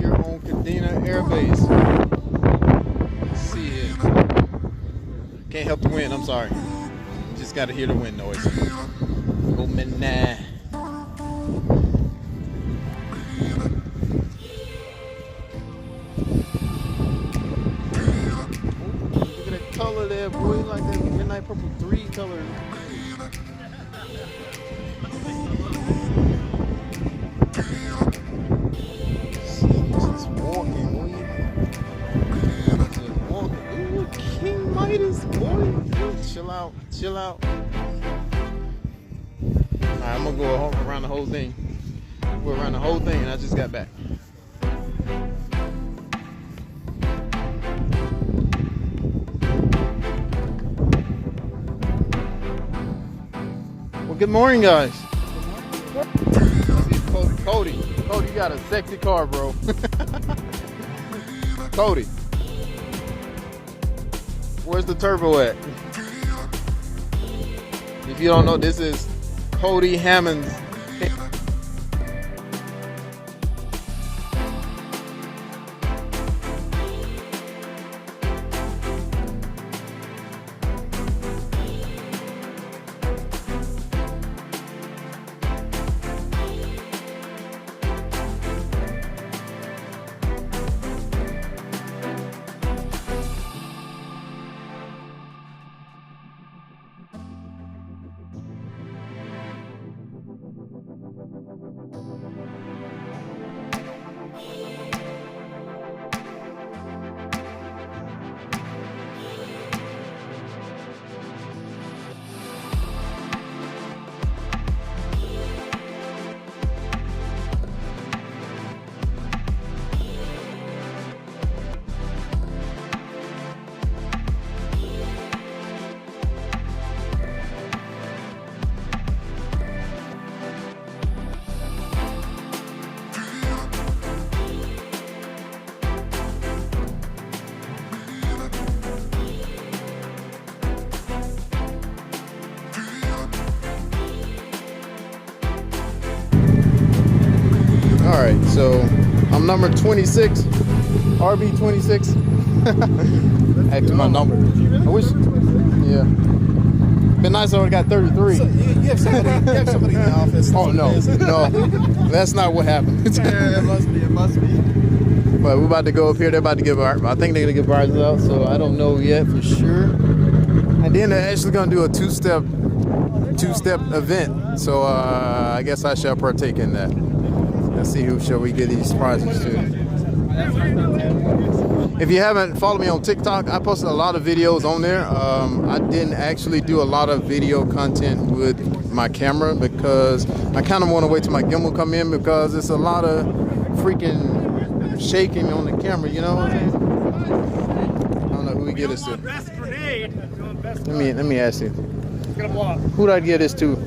here on Kadena Air Base. Let's see here. Can't help the wind, I'm sorry. Just gotta hear the wind noise. Oh man, nah. Look at that color there, boy. Like that Midnight Purple 3 color. Just walking, boy. Just walking. Ooh, King Midas, boy. Chill out, chill out. Alright, I'm gonna go around the whole thing. Go around the whole thing, and I just got back. Well, good morning, guys. Cody, you got a sexy car, bro. Cody, where's the turbo at? If you don't know, this is Cody Hammond's. All right, so I'm number 26, RB 26. Actually, my number. I wish, yeah. Been nice if I got 33. So you have somebody in the office. Oh no, that's not what happened. Yeah, it must be. But we're about to go up here. They're about to give our, I think they're gonna give bars out. So I don't know yet for sure. And then they're actually gonna do a two-step event. So I guess I shall partake in that. Let's see who shall we give these prizes to. If you haven't followed me on TikTok, I posted a lot of videos on there. I didn't actually do a lot of video content with my camera because I kind of want to wait till my gimbal come in because it's a lot of freaking shaking on the camera, you know what I'm saying? I don't know who we give this to. Let me ask you. Who did I give this to?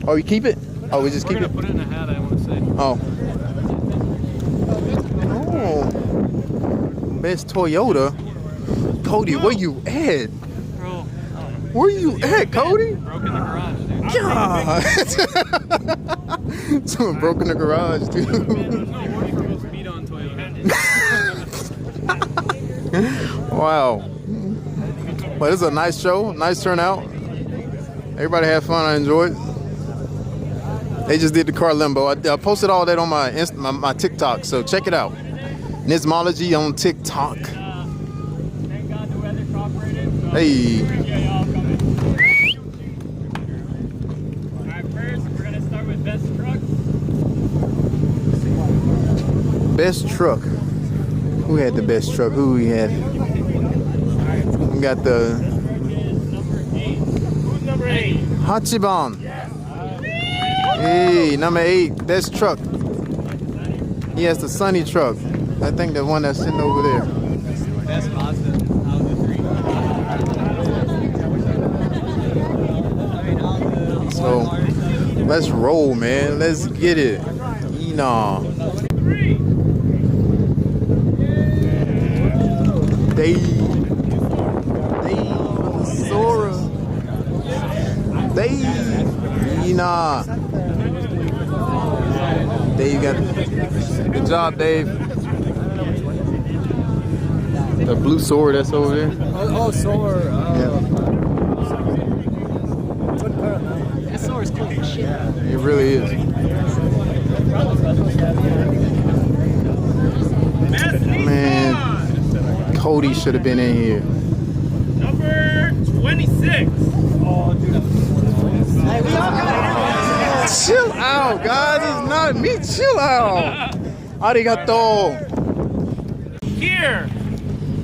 Oh, you keep it? Oh, we just keep it? Put it in a hat, I want to say. Oh. Best Toyota. Cody, where you at? Bro, Where you at, Cody? broke in the garage, dude. God. Someone broke in the garage, dude. There's no word for most speed on Toyota. Wow. But it's a nice show, nice turnout. Everybody had fun, I enjoyed it. They just did the car Limbo. I posted all that on my TikTok, so check it out. Nismology on TikTok. Thank God the weather cooperated. So Hey. Alright, first we're going to start with best truck. Best truck. Who had the best truck? Who we had? We got the Who's number 8? Hachiban. Hey, number 8, best truck. He has the Sunny truck. I think the one that's sitting over there. Best Mazda out of the 3. So let's roll, man. Let's get it. Dave Sora. Dave. Dave got good job, Dave. The blue sword that's over there. Oh, solar. Yeah. Good car, man. That solar is cool as shit. It really is. Man, Cody should have been in here. Number 26. Chill out, guys. It's not me. Chill out. Arigato. Here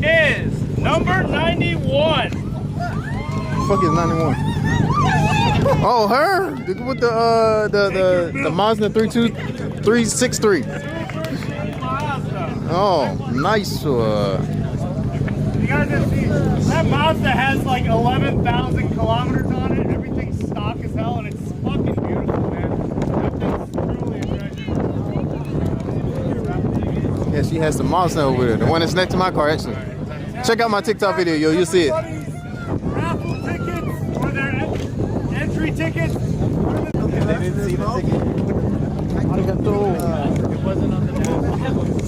is number 91. Fuck is 91? Oh, her with the Mazda 363. Oh, nice. You guys have seen that Mazda has like 11,000 kilometers on it. Everything's stock as hell, and it's fucking beautiful, man. That thing's truly a treasure. Yeah, she has the Mazda over there. The one that's next to my car, actually. Check out my TikTok video, yo. You'll see it. Raffle tickets or their entry tickets. They didn't see the ticket.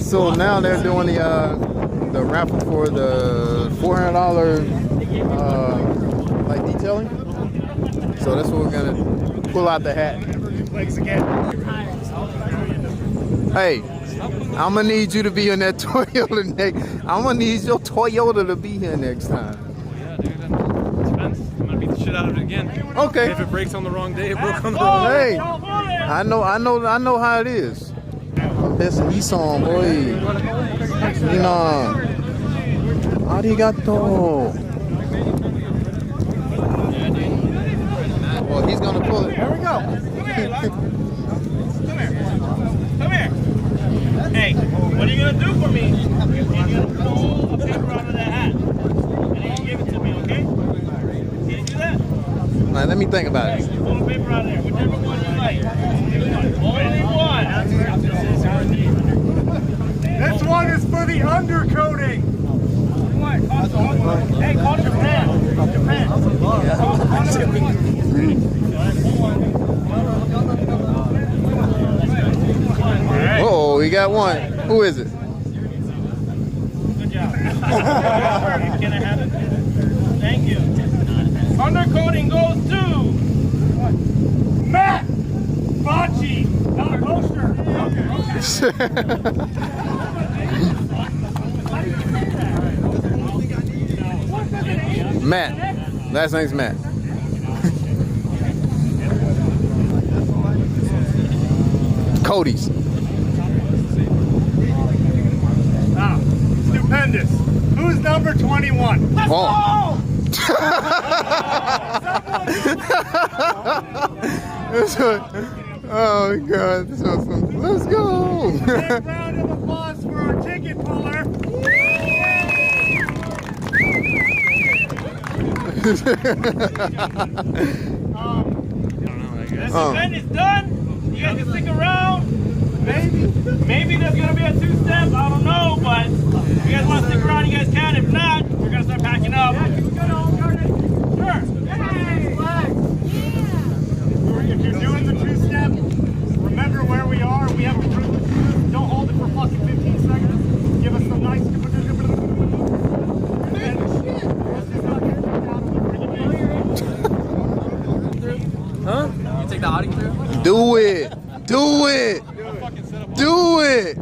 So now they're doing the raffle for the $400 like detailing. So that's what we're gonna pull out the hat. Legs again. Hey, I'm gonna need you to be in that Toyota next. I'm gonna need your Toyota to be here next time. Yeah, dude. Depends. I'm gonna beat the shit out of it again. Okay. If it breaks on the wrong day, it broke on the wrong Hey, day. I know how it is. That's an Nissan, boy. Nissan. Arigato. Well, he's gonna pull it. Here we go. Come here. Hey, what are you gonna do for me? You're gonna pull a paper out of that hat, and then you give it to me, okay? Can you do that? All right, let me think about it. Pull the paper out of there, whichever one you like. Only one. This one is for the undercoating. Hey, call Japan. Japan. Oh, we got one. Who is it? Good job. Can I have it? Thank you. Undercoating goes to Matt Bocci. Not a poster. Matt. Last name's Matt. Cody's. Ah, stupendous. Who's number 21? Let's Oh. Oh my God, this is awesome. Let's go. Big round of applause for our ticket puller. This event is done. You guys can stick around. Maybe there's gonna be a two-step. I don't know, but if you guys want to stick around, you guys can. If not, we're gonna start packing up. Sure. If you're doing the two-step, remember where we are. We have a privilege. Don't hold it for fucking 15 seconds. Give us some nice. Huh? You take the Audi through? Do it. Do it. Do it.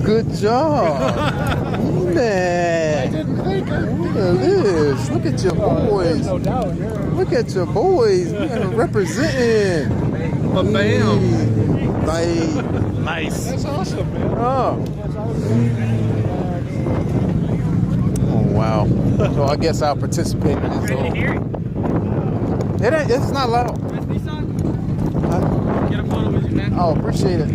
Good job. Man. Look at this. Look at your boys. Look at your boys. Representing. Bam. Like, Nice. That's awesome, man. oh. Oh, wow. So I guess I'll participate in this. It's not loud. Get a photo with you, man. Oh, appreciate it.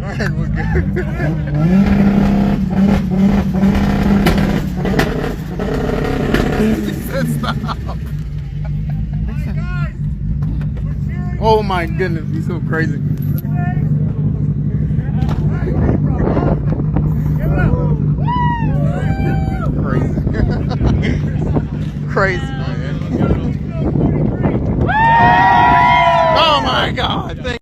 Alright, we're good. He said stop. Oh my goodness, he's so crazy. Crazy, man. Oh my God.